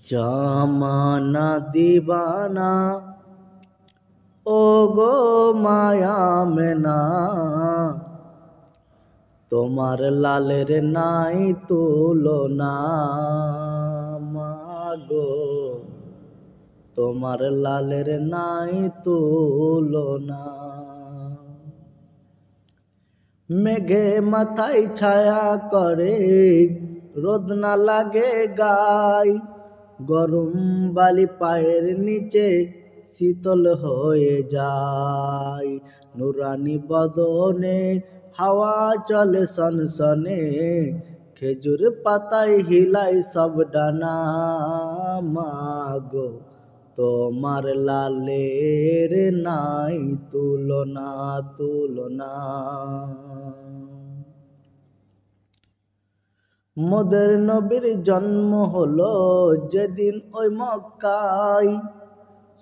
জামানা দিবানা ও গো মায়া মেনা, তোমার লালের নাই তুলনা। মাগো তোমার লালের নাই তুলনা। মেঘে মাথায় ছায়া করে, রোদ না লাগে গায়, গরম বালি পায়ের নিচে শীতল হয়ে যায়। নুরানি বদনে হাওয়া চলে সনসনে, খেজুর পাতায় হিলাই সব ডানা। মাগো তোমার লালের নাই তুলনা তুলনা। মোদের নবীর জন্ম হলো যেদিন ওই মক্কায়,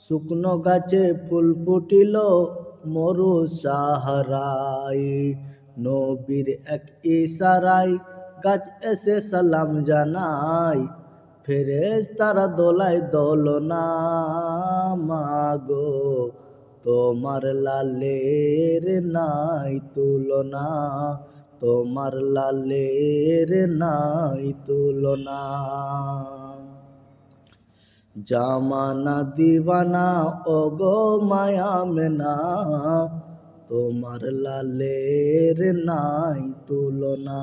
শুকনো গাছে ফুল ফুটিল মরু সাহারায়। নবীর এক ইশারায় গাছ এসে সালাম জানায়, ফেরেশতারা দোলায় দোলনা। মাগো তোমার লালের নাই তুলনা, তোমার লালের নাই তুলনা। জামানা দিবানা ও গো মায়া মেনা, তোমার লালের নাই তুলনা।